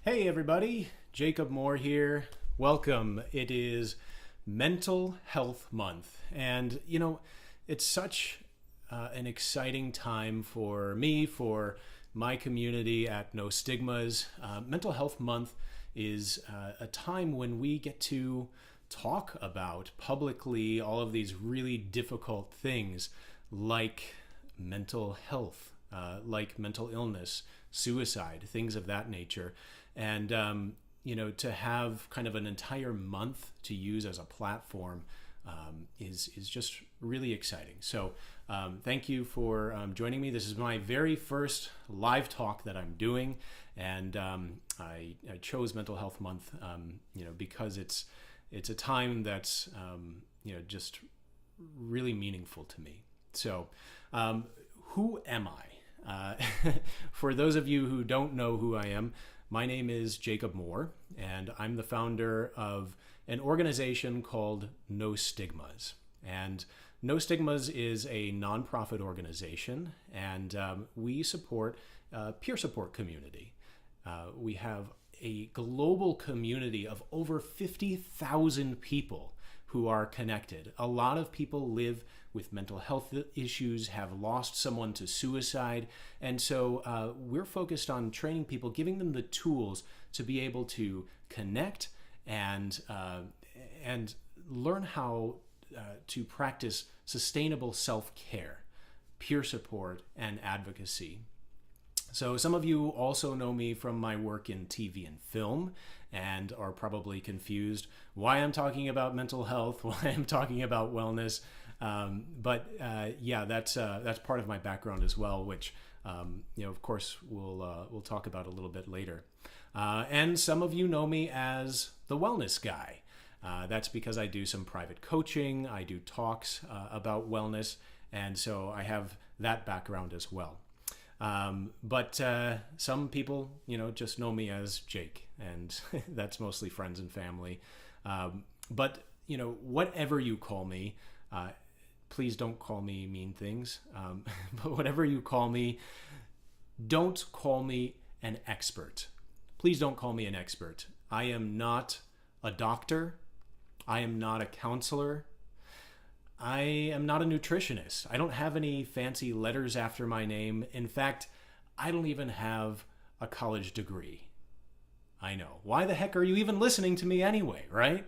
Hey everybody, Jacob Moore here. Welcome. It is Mental Health Month, and it's such an exciting time for me, for my community at No Stigmas. Mental Health Month is a time when we get to talk about publicly all of these really difficult things like mental health, like mental illness, suicide, things of that nature. And, to have kind of an entire month to use as a platform is just really exciting. So thank you for joining me. This is my very first live talk that I'm doing. And I chose Mental Health Month, because it's a time that's, just really meaningful to me. So who am I? For those of you who don't know who I am, my name is Jacob Moore, and I'm the founder of an organization called No Stigmas. And No Stigmas is a nonprofit organization, and we support peer support community. We have a global community of over 50,000 people who are connected. A lot of people live with mental health issues, have lost someone to suicide. And so we're focused on training people, giving them the tools to be able to connect and learn how to practice sustainable self-care, peer support, and advocacy. So some of you also know me from my work in TV and film and are probably confused why I'm talking about mental health, why I'm talking about wellness. But that's part of my background as well, which of course we'll talk about a little bit later. And some of you know me as the wellness guy. That's because I do some private coaching, I do talks about wellness, and so I have that background as well. But some people, just know me as Jake, and that's mostly friends and family. But whatever you call me, please don't call me mean things. But whatever you call me, don't call me an expert. Please don't call me an expert. I am not a doctor. I am not a counselor. I am not a nutritionist. I don't have any fancy letters after my name. In fact, I don't even have a college degree. I know. Why the heck are you even listening to me anyway, right?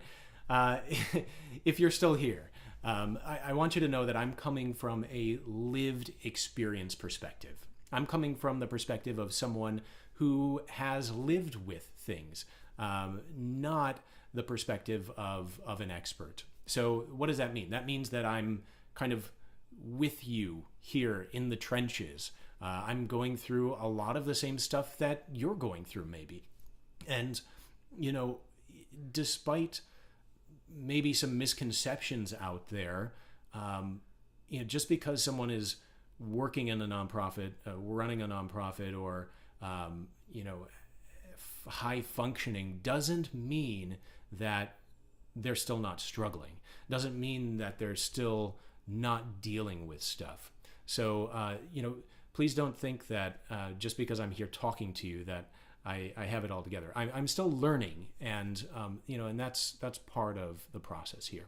If you're still here, I want you to know that I'm coming from a lived experience perspective. I'm coming from the perspective of someone who has lived with things, not the perspective of an expert. So what does that mean? That means that I'm kind of with you here in the trenches. I'm going through a lot of the same stuff that you're going through maybe. And, despite maybe some misconceptions out there, just because someone is working in a nonprofit, running a nonprofit, or, high functioning doesn't mean that they're still not struggling. Doesn't mean that they're still not dealing with stuff. So, please don't think that just because I'm here talking to you that I have it all together. I'm still learning, and and that's part of the process here.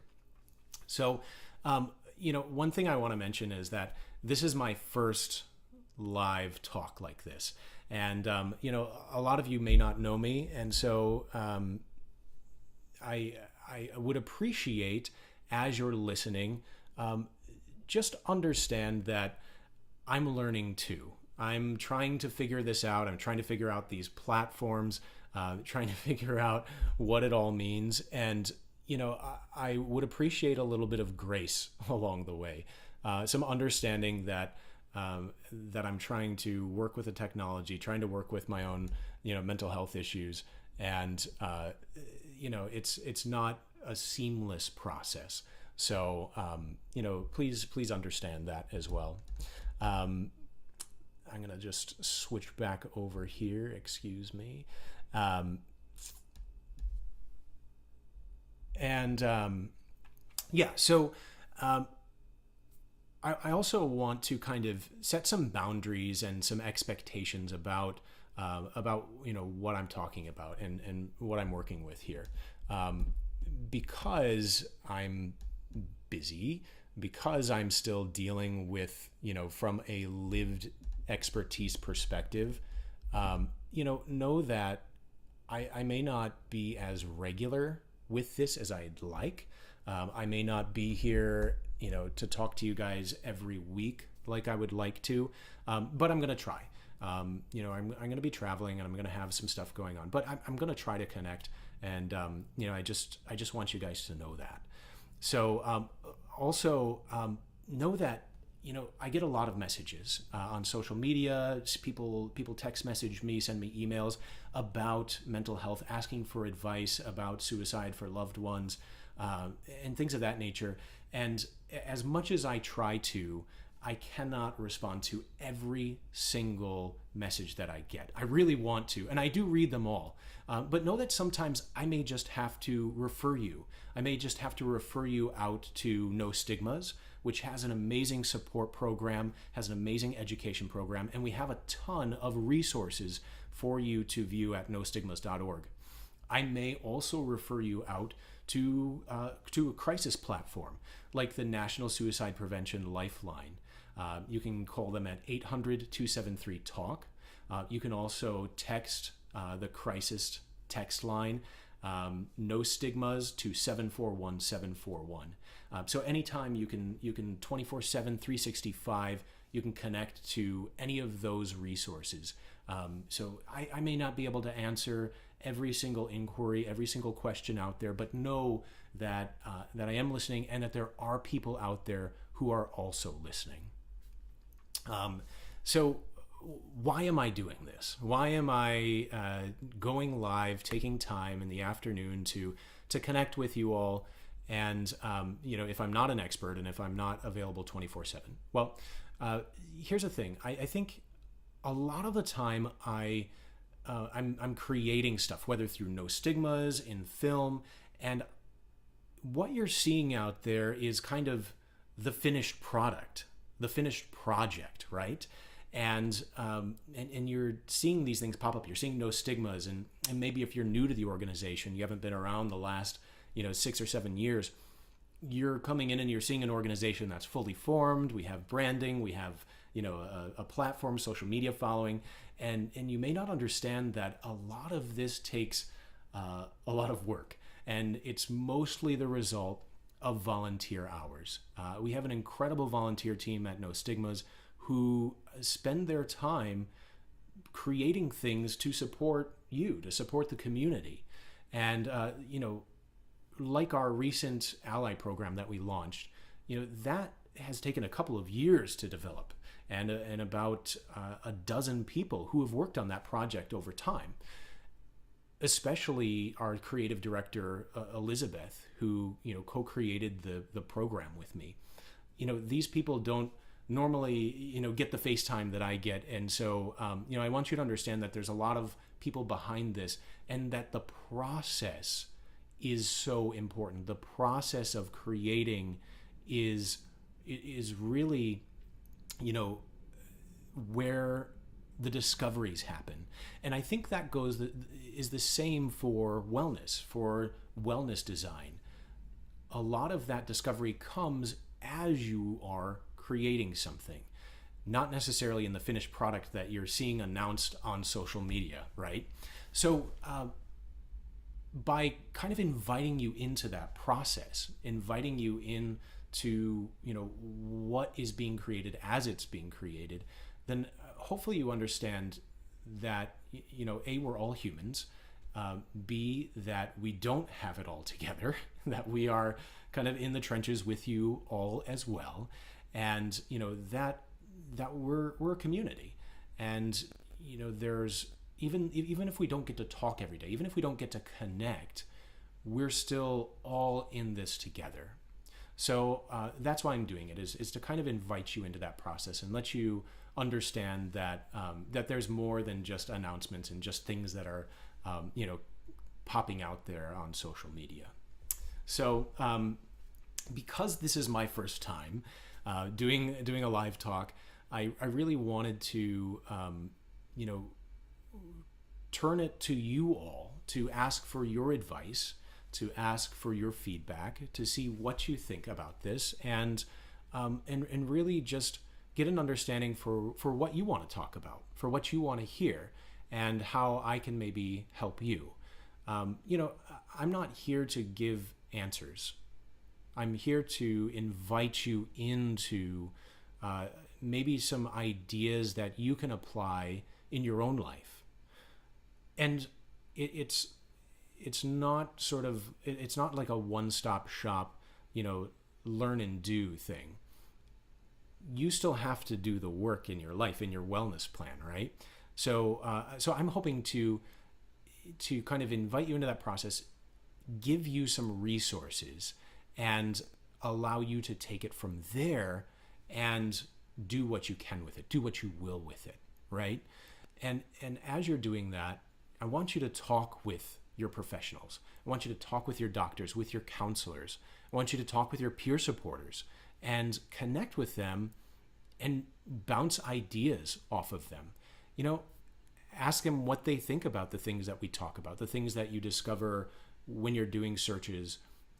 So, one thing I want to mention is that this is my first live talk like this, and a lot of you may not know me, and so I would appreciate, as you're listening, just understand that I'm learning too. I'm trying to figure this out. I'm trying to figure out these platforms, trying to figure out what it all means. And, I would appreciate a little bit of grace along the way, some understanding that I'm trying to work with the technology, trying to work with my own, mental health issues. And, it's not a seamless process. So, please understand that as well. I'm going to just switch back over here. Excuse me. So I also want to kind of set some boundaries and some expectations about about what I'm talking about and what I'm working with here, because I'm busy, because I'm still dealing with from a lived expertise perspective. Know that I may not be as regular with this as I'd like. I may not be here, to talk to you guys every week like I would like to, but I'm going to try. I'm going to be traveling and I'm going to have some stuff going on, but I'm going to try to connect. And, I just want you guys to know that. So also know that, I get a lot of messages on social media. People text message me, send me emails about mental health, asking for advice about suicide for loved ones, and things of that nature. And as much as I try to, I cannot respond to every single message that I get. I really want to, and I do read them all. But know that sometimes I may just have to refer you. I may just have to refer you out to No Stigmas, which has an amazing support program, has an amazing education program, and we have a ton of resources for you to view at nostigmas.org. I may also refer you out to a crisis platform like the National Suicide Prevention Lifeline. You can call them at 800-273-TALK. You can also text the crisis text line, No Stigmas, to 741-741. So anytime you can 24/7, 365, you can connect to any of those resources. So I may not be able to answer every single inquiry, every single question out there, but know that I am listening and that there are people out there who are also listening. So why am I doing this? Why am I going live, taking time in the afternoon to connect with you all? And, if I'm not an expert and if I'm not available 24/7, well, here's the thing. I think a lot of the time I'm creating stuff, whether through No Stigmas, in film, and what you're seeing out there is kind of the finished product, the finished project, right? And you're seeing these things pop up. You're seeing No Stigmas, and maybe if you're new to the organization, you haven't been around the last 6 or 7 years, you're coming in and you're seeing an organization that's fully formed. We have branding, we have a platform, social media following, and you may not understand that a lot of this takes a lot of work, and it's mostly the result of volunteer hours. We have an incredible volunteer team at No Stigmas who spend their time creating things to support you, to support the community. And, like our recent ally program that we launched, that has taken a couple of years to develop, and about a dozen people who have worked on that project over time, especially our creative director, Elizabeth, who, co-created the program with me. These people don't normally, get the FaceTime that I get. And so, I want you to understand that there's a lot of people behind this, and that the process is so important. The process of creating is really, where the discoveries happen. And I think that is the same for wellness design. A lot of that discovery comes as you are creating something, not necessarily in the finished product that you're seeing announced on social media, right? So by kind of inviting you into that process, inviting you into what is being created as it's being created, then hopefully you understand that A, we're all humans, B, that we don't have it all together, that we are kind of in the trenches with you all as well, and that we're a community, and there's even if we don't get to talk every day, even if we don't get to connect, we're still all in this together. So that's why I'm doing it, is to kind of invite you into that process and let you understand that that there's more than just announcements and just things that are popping out there on social media. So because this is my first time doing a live talk, I really wanted to turn it to you all to ask for your advice, to ask for your feedback, to see what you think about this, and really just get an understanding for what you want to talk about, for what you want to hear, and how I can maybe help you. I'm not here to give answers. I'm here to invite you into maybe some ideas that you can apply in your own life. And it's not it's not like a one-stop shop, learn and do thing. You still have to do the work in your life, in your wellness plan, right? So I'm hoping to kind of invite you into that process, give you some resources, and allow you to take it from there and do what you can with it, do what you will with it, right? And as you're doing that, I want you to talk with your professionals. I want you to talk with your doctors, with your counselors. I want you to talk with your peer supporters and connect with them and bounce ideas off of them. Ask them what they think about the things that we talk about, the things that you discover when you're doing searches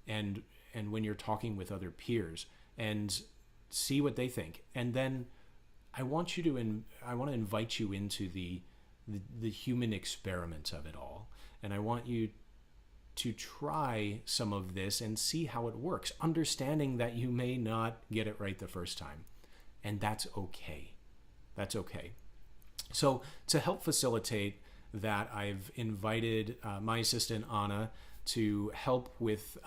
and when you're talking with other peers, and see what they think. And then I want to invite you into the human experiment of it all. And I want you to try some of this and see how it works, understanding that you may not get it right the first time. And that's okay. That's okay. So to help facilitate that, I've invited my assistant, Anna, to help with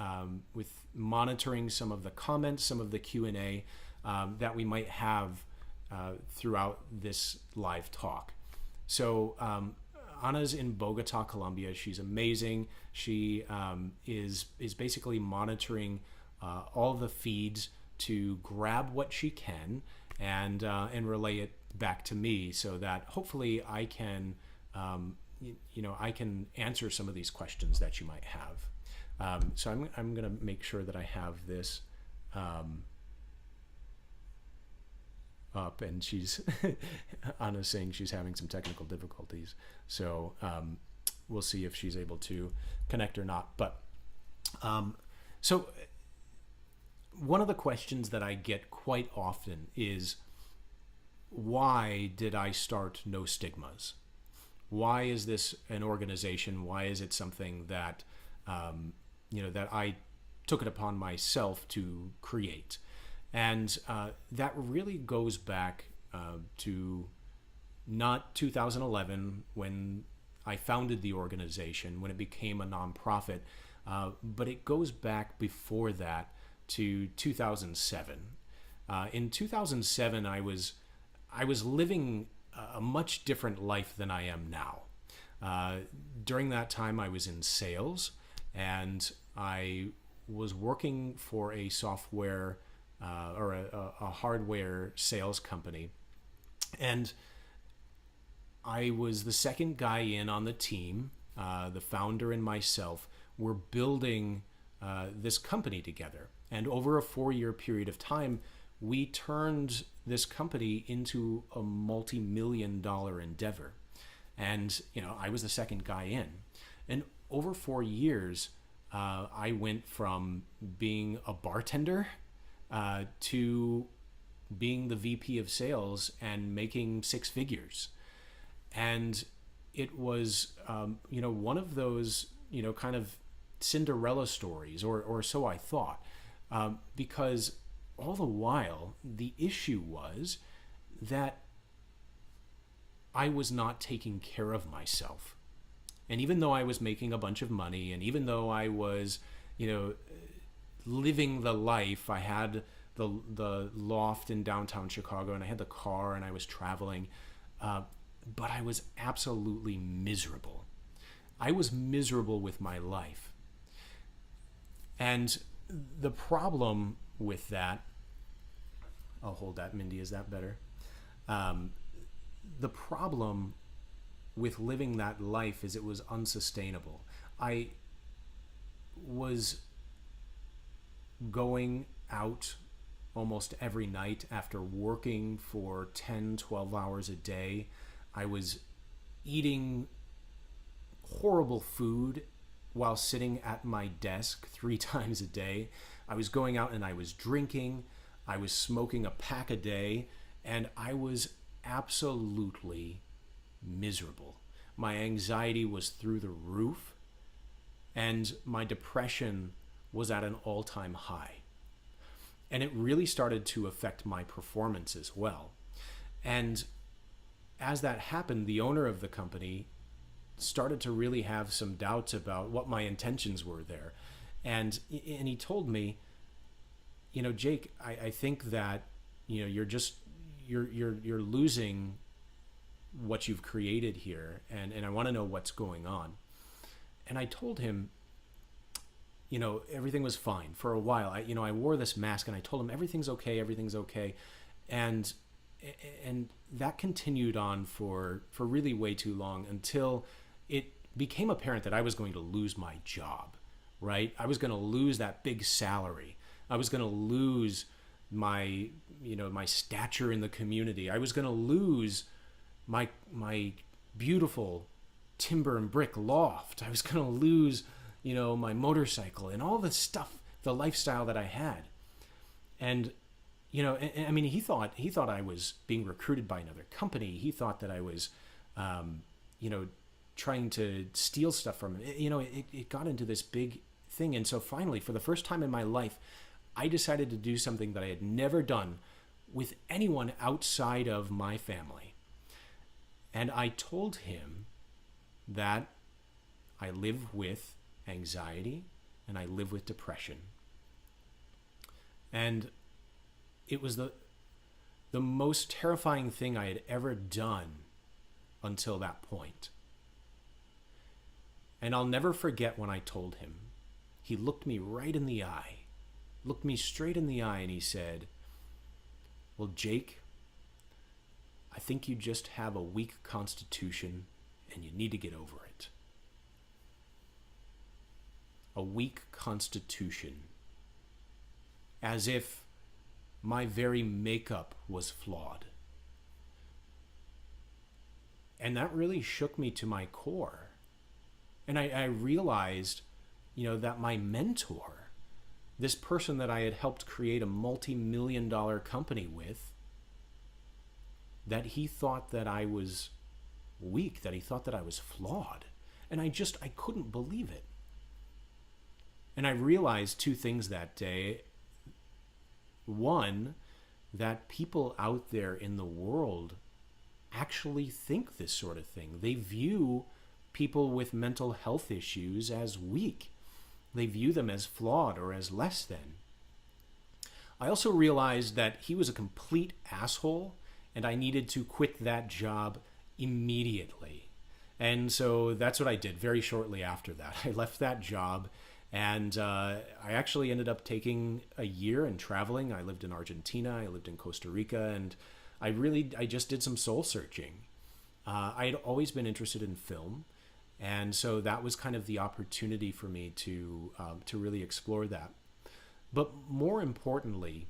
monitoring some of the comments, some of the Q&A that we might have throughout this live talk. So Anna's in Bogota, Colombia. She's amazing. She is basically monitoring all the feeds to grab what she can and relay it back to me, so that hopefully I can I can answer some of these questions that you might have. So I'm going to make sure that I have this up, and she's Anna's saying she's having some technical difficulties, so we'll see if she's able to connect or not. But so one of the questions that I get quite often is, why did I start No Stigmas? Why is this an organization? Why is it something that that I took it upon myself to create? And that really goes back to not 2011 when I founded the organization, when it became a nonprofit, but it goes back before that to 2007. In 2007, I was living a much different life than I am now. During that time, I was in sales, and I was working for a software or a hardware sales company. And I was the second guy in on the team. The founder and myself were building this company together. And over a 4-year period of time, we turned this company into a multi-million-dollar endeavor. And, I was the second guy in. And over 4 years, I went from being a bartender to being the VP of sales and making 6 figures. And it was, one of those, kind of Cinderella stories, or so I thought, because all the while, the issue was that I was not taking care of myself. And even though I was making a bunch of money, and even though I was, living the life, I had the loft in downtown Chicago, and I had the car, and I was traveling, but I was absolutely miserable. I was miserable with my life. And the problem with that, I'll hold that, Mindy, is that better? The problem with living that life is it was unsustainable. I was going out almost every night after working for 10, 12 hours a day. I was eating horrible food while sitting at my desk 3 times a day. I was going out and I was drinking. I was smoking a pack a day, and I was absolutely miserable. My anxiety was through the roof, and my depression was at an all-time high. And it really started to affect my performance as well. And as that happened, the owner of the company started to really have some doubts about what my intentions were there. And he told me, Jake, I think that, you're losing what you've created here, and I want to know what's going on. And I told him, everything was fine for a while. I wore this mask, and I told him everything's okay, and that continued on for really way too long, until it became apparent that I was going to lose my job. Right? I was going to lose that big salary. I was going to lose my stature in the community. I was going to lose my beautiful timber and brick loft. I was going to lose, my motorcycle and all the stuff, the lifestyle that I had. And, he thought I was being recruited by another company. He thought that I was, trying to steal stuff from him. It got into this big thing. And so finally, for the first time in my life, I decided to do something that I had never done with anyone outside of my family. And I told him that I live with anxiety and I live with depression. And it was the most terrifying thing I had ever done until that point. And I'll never forget when I told him. He looked me right in the eye, looked me straight in the eye, and he said, "Well, Jake, I think you just have a weak constitution and you need to get over it." A weak constitution. As if my very makeup was flawed. And that really shook me to my core. And I realized, that my mentor, this person that I had helped create a multi-million-dollar company with, that he thought that I was weak, that he thought that I was flawed. And I couldn't believe it. And I realized two things that day. One, that people out there in the world actually think this sort of thing. They view people with mental health issues as weak. They view them as flawed or as less than. I also realized that he was a complete asshole, and I needed to quit that job immediately. And so that's what I did very shortly after that. I left that job, and I actually ended up taking a year and traveling. I lived in Argentina, I lived in Costa Rica, and I just did some soul searching. I had always been interested in film, and so that was kind of the opportunity for me to really explore that. But more importantly,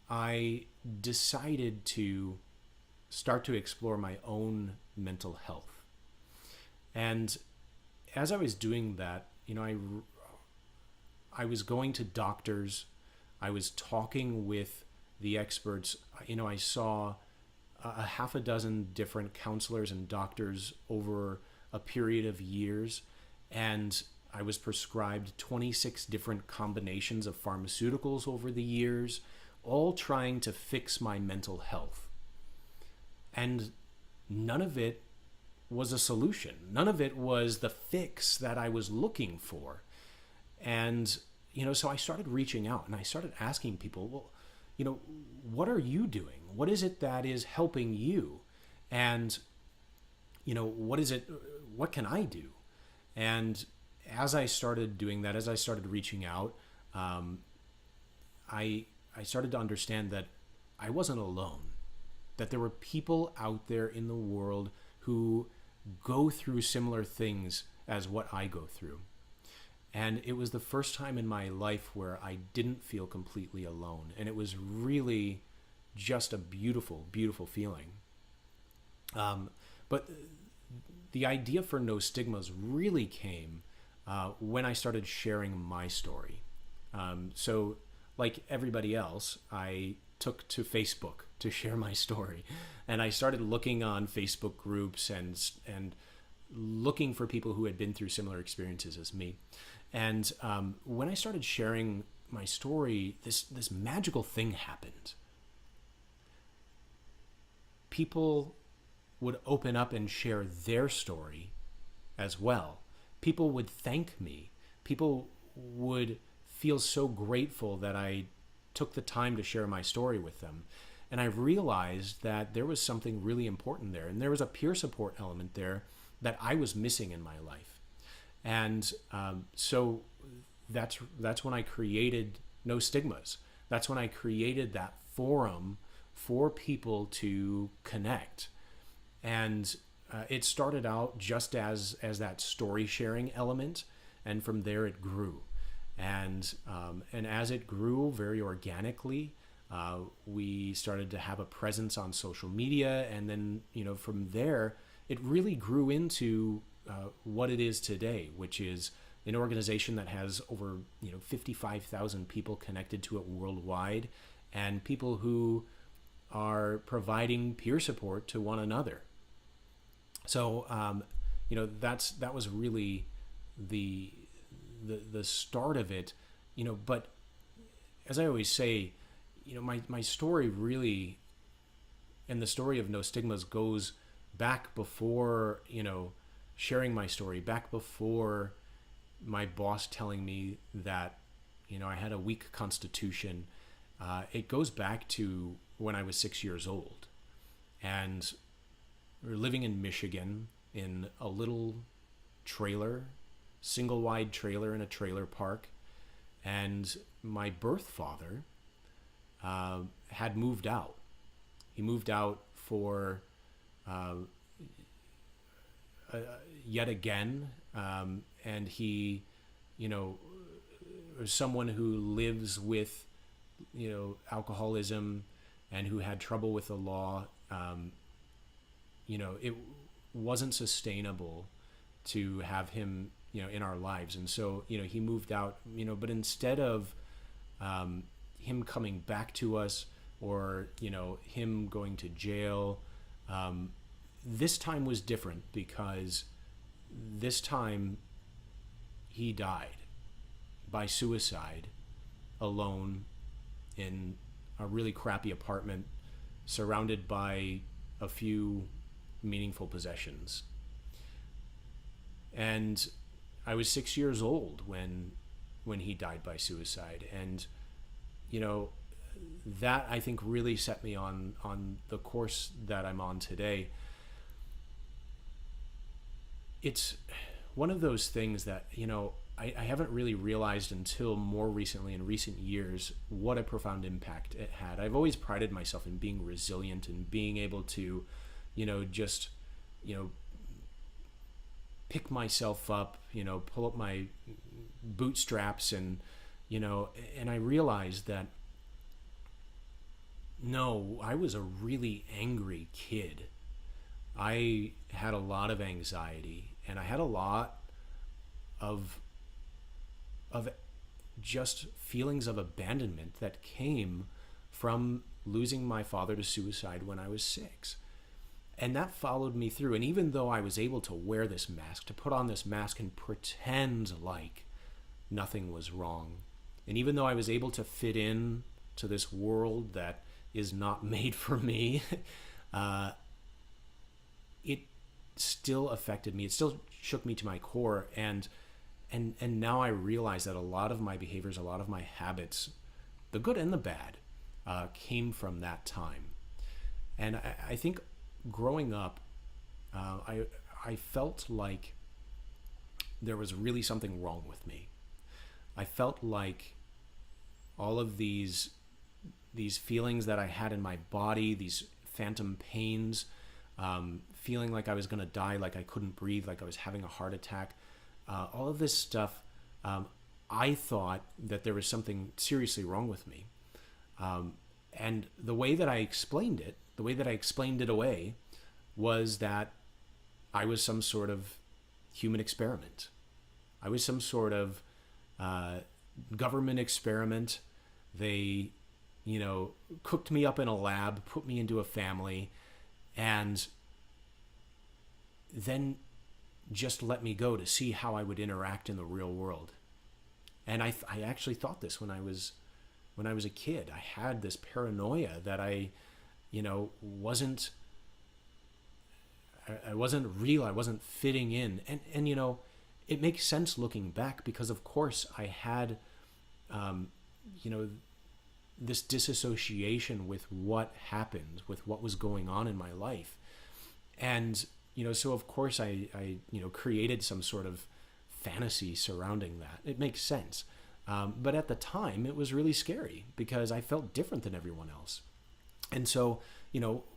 I decided to start to explore my own mental health. And as I was doing that, I was going to doctors, I was talking with the experts. I saw a half a dozen different counselors and doctors over a period of years, and I was prescribed 26 different combinations of pharmaceuticals over the years, all trying to fix my mental health. And none of it was a solution. None of it was the fix that I was looking for. And, so I started reaching out and I started asking people, well, what are you doing? What is it that is helping you? And, what can I do? And as I started doing that, as I started reaching out, I started to understand that I wasn't alone, that there were people out there in the world who go through similar things as what I go through. And it was the first time in my life where I didn't feel completely alone. And it was really just a beautiful, beautiful feeling. But the idea for No Stigmas really came when I started sharing my story. So, like everybody else, I took to Facebook to share my story, and I started looking on Facebook groups and looking for people who had been through similar experiences as me. And when I started sharing my story, this magical thing happened. People would open up and share their story as well. People would thank me. People would feel so grateful that I took the time to share my story with them. And I realized that there was something really important there. And there was a peer support element there that I was missing in my life. And so that's when I created No Stigmas. That's when I created that forum for people to connect. And it started out just as that story sharing element, and from there it grew. And as it grew very organically, we started to have a presence on social media, and then from there it really grew into what it is today, which is an organization that has over 55,000 people connected to it worldwide, and people who are providing peer support to one another. So that was really the start of it, but as I always say, my story really, and the story of No Stigmas, goes back before, sharing my story, back before my boss telling me that, I had a weak constitution. It goes back to when I was 6 years old, and we were living in Michigan in a little trailer, single wide trailer in a trailer park. And my birth father had moved out. He moved out for yet again. And he, was someone who lives with, alcoholism and who had trouble with the law. It wasn't sustainable to have him, in our lives. And so, he moved out, but instead of him coming back to us, or, him going to jail, this time was different, because this time he died by suicide, alone in a really crappy apartment, surrounded by a few meaningful possessions. And I was 6 years old when he died by suicide. And, that I think really set me on the course that I'm on today. It's one of those things that, I haven't really realized until more recently, in recent years, what a profound impact it had. I've always prided myself in being resilient and being able to, just, pick myself up, pull up my bootstraps, and, and I realized that, no, I was a really angry kid. I had a lot of anxiety, and I had a lot of just feelings of abandonment that came from losing my father to suicide when I was 6. And that followed me through. And even though I was able to wear this mask, to put on this mask and pretend like nothing was wrong, and even though I was able to fit in to this world that is not made for me, it still affected me. It still shook me to my core. And now I realize that a lot of my behaviors, a lot of my habits, the good and the bad, came from that time. And I think growing up, I felt like there was really something wrong with me. I felt like all of these feelings that I had in my body, these phantom pains, feeling like I was going to die, like I couldn't breathe, like I was having a heart attack, all of this stuff, I thought that there was something seriously wrong with me. And the way that I explained it away, was that I was some sort of human experiment. I was some sort of government experiment. They, cooked me up in a lab, put me into a family, and then just let me go to see how I would interact in the real world. And I actually thought this when I was a kid. I had this paranoia that I wasn't real. I wasn't fitting in. And it makes sense looking back, because of course I had, this disassociation with what happened, with what was going on in my life. And, so of course I created some sort of fantasy surrounding that. It makes sense. But at the time it was really scary because I felt different than everyone else. And so,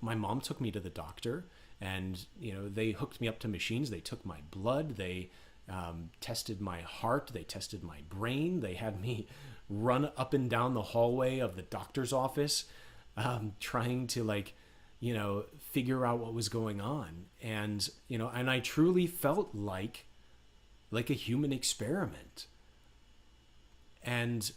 my mom took me to the doctor, and, they hooked me up to machines. They took my blood. They tested my heart. They tested my brain. They had me run up and down the hallway of the doctor's office, trying to figure out what was going on. And, and I truly felt like a human experiment. And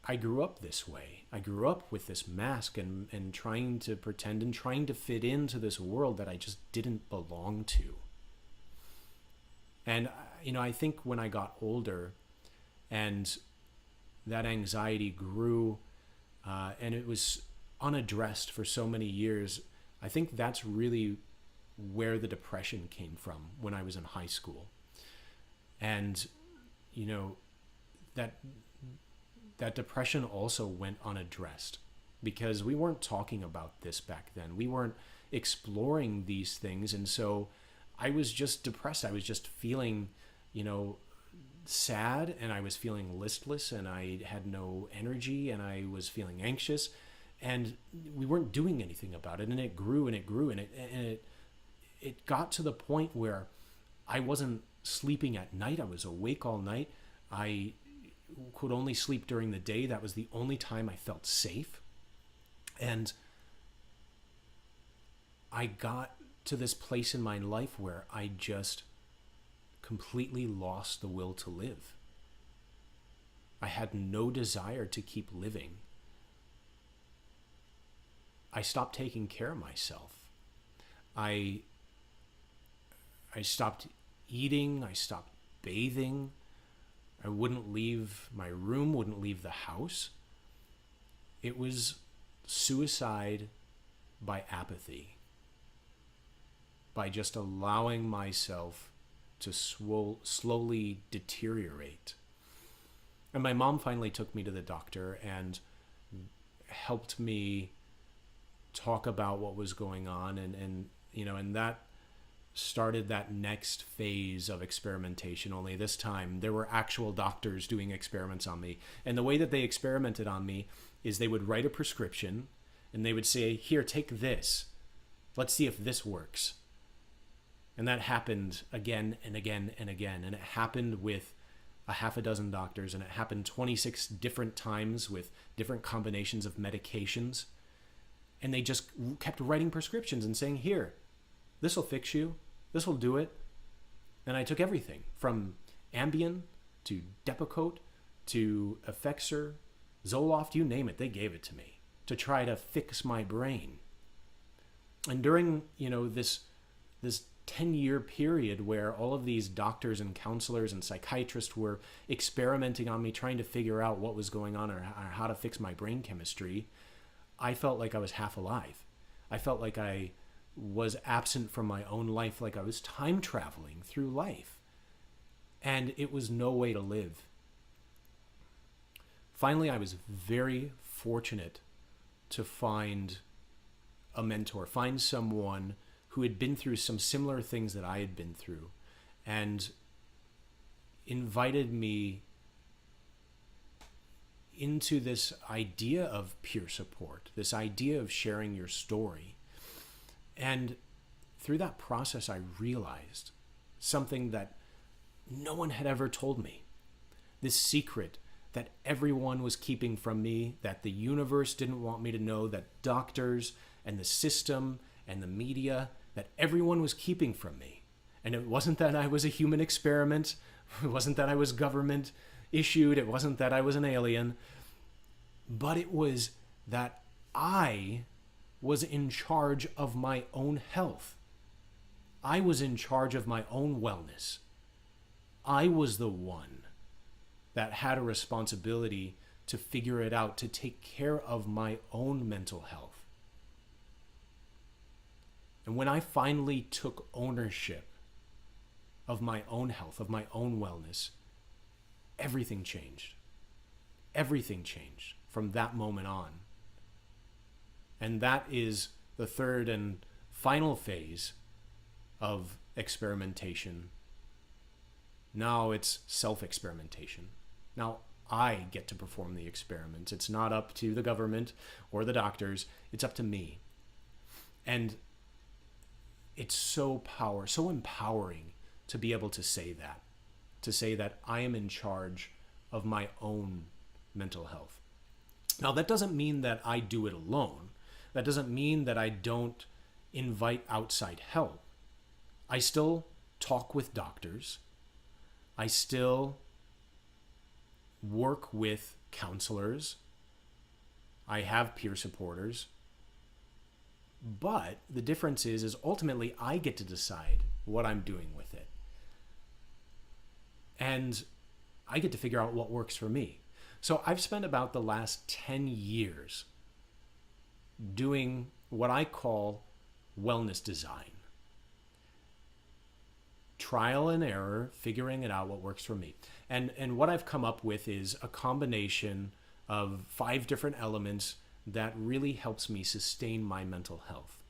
I grew up this way. I grew up with this mask and trying to pretend and trying to fit into this world that I just didn't belong to. And, I think when I got older and that anxiety grew, and it was unaddressed for so many years, I think that's really where the depression came from when I was in high school. And, that depression also went unaddressed because we weren't talking about this back then. We weren't exploring these things. And so I was just depressed. I was just feeling, sad, and I was feeling listless, and I had no energy, and I was feeling anxious, and we weren't doing anything about it. And it grew and it grew, and it got to the point where I wasn't sleeping at night. I was awake all night. I could only sleep during the day. That was the only time I felt safe. And I got to this place in my life where I just completely lost the will to live. I had no desire to keep living. I stopped taking care of myself. I stopped eating. I stopped bathing. I wouldn't leave my room, wouldn't leave the house. It was suicide by apathy, by just allowing myself to slowly deteriorate. And my mom finally took me to the doctor and helped me talk about what was going on, and that started that next phase of experimentation. Only this time there were actual doctors doing experiments on me. And the way that they experimented on me is they would write a prescription and they would say, here, take this. Let's see if this works. And that happened again and again and again. And it happened with a half a dozen doctors, and it happened 26 different times with different combinations of medications. And they just kept writing prescriptions and saying, here, this will fix you. This will do it. And I took everything from Ambien to Depakote to Effexor, Zoloft, you name it, they gave it to me to try to fix my brain. And during, this 10-year period where all of these doctors and counselors and psychiatrists were experimenting on me, trying to figure out what was going on or how to fix my brain chemistry, I felt like I was half alive. I felt like I was absent from my own life, like I was time traveling through life. And it was no way to live. Finally, I was very fortunate to find a mentor, find someone who had been through some similar things that I had been through, and invited me into this idea of peer support, this idea of sharing your story. And through that process, I realized something that no one had ever told me. This secret that everyone was keeping from me, that the universe didn't want me to know, that doctors and the system and the media, that everyone was keeping from me. And it wasn't that I was a human experiment. It wasn't that I was government issued. It wasn't that I was an alien. But it was that I was in charge of my own health. I was in charge of my own wellness. I was the one that had a responsibility to figure it out, to take care of my own mental health. And when I finally took ownership of my own health, of my own wellness, everything changed. Everything changed from that moment on. And that is the third and final phase of experimentation. Now it's self-experimentation. Now I get to perform the experiments. It's not up to the government or the doctors. It's up to me. And it's so empowering to be able to say that I am in charge of my own mental health. Now, that doesn't mean that I do it alone. That doesn't mean that I don't invite outside help. I still talk with doctors. I still work with counselors. I have peer supporters. But the difference is ultimately I get to decide what I'm doing with it. And I get to figure out what works for me. So I've spent about the last 10 years doing what I call wellness design. Trial and error, figuring it out what works for me. And what I've come up with is a combination of 5 different elements that really helps me sustain my mental health.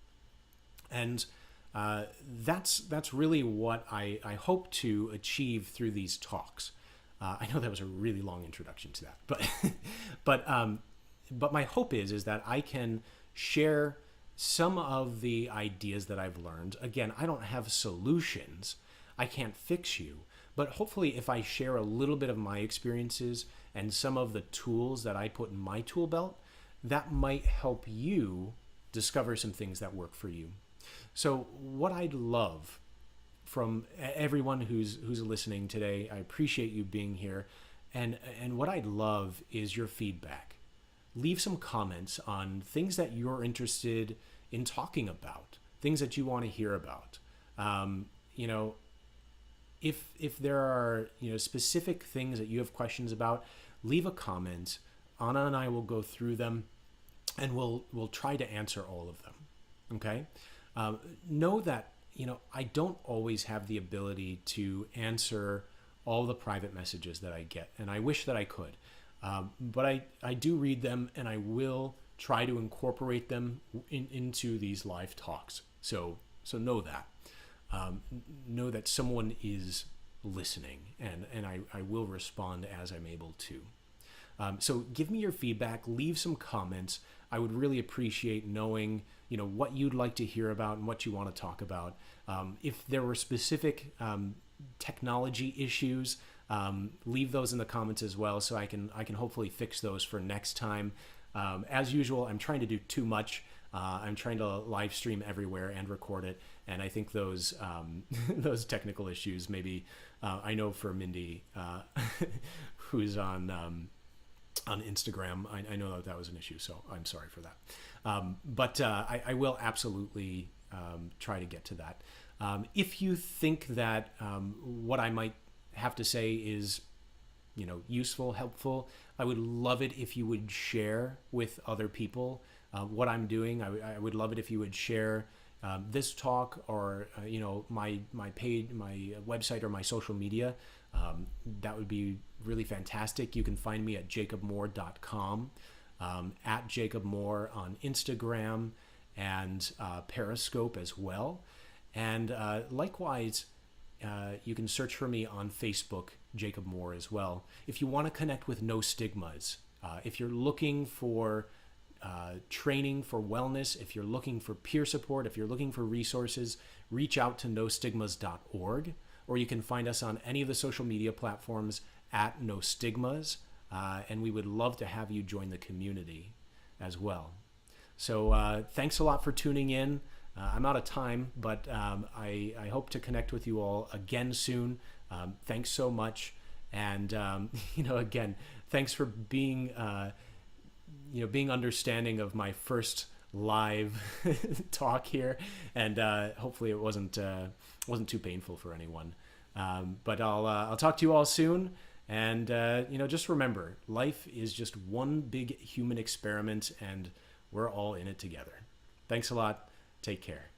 And that's really what I hope to achieve through these talks. I know that was a really long introduction to that, but my hope is that I can share some of the ideas that I've learned. Again, I don't have solutions. I can't fix you, but hopefully if I share a little bit of my experiences and some of the tools that I put in my tool belt, that might help you discover some things that work for you. So what I'd love from everyone who's listening today, I appreciate you being here, and what I'd love is your feedback. Leave some comments on things that you're interested in talking about, things that you want to hear about. If there are specific things that you have questions about, leave a comment. Anna and I will go through them, and we'll try to answer all of them. Okay? Know that I don't always have the ability to answer all the private messages that I get, and I wish that I could. But I do read them, and I will try to incorporate them into these live talks. So know that. Know that someone is listening, and I will respond as I'm able to. So give me your feedback, leave some comments. I would really appreciate knowing, what you'd like to hear about and what you want to talk about. If there were specific technology issues, leave those in the comments as well, so I can hopefully fix those for next time. As usual, I'm trying to do too much. I'm trying to live stream everywhere and record it, and I think those those technical issues maybe I know for Mindy, who's on Instagram, I know that was an issue, so I'm sorry for that. But I will absolutely try to get to that. If you think that what I might have to say is, useful, helpful, I would love it if you would share with other people what I'm doing. I would love it if you would share this talk or my page, my website, or my social media. That would be really fantastic. You can find me at jacobmoore.com, at jacobmoore on Instagram and Periscope as well. And likewise, you can search for me on Facebook, Jacob Moore, as well. If you want to connect with No Stigmas, if you're looking for training for wellness, if you're looking for peer support, if you're looking for resources, reach out to nostigmas.org, or you can find us on any of the social media platforms at No Stigmas, and we would love to have you join the community as well. So thanks a lot for tuning in. I'm out of time, but I hope to connect with you all again soon. Thanks so much. And, again, thanks for being, being understanding of my first live talk here. And hopefully it wasn't too painful for anyone. But I'll talk to you all soon. And, just remember, life is just one big human experiment, and we're all in it together. Thanks a lot. Take care.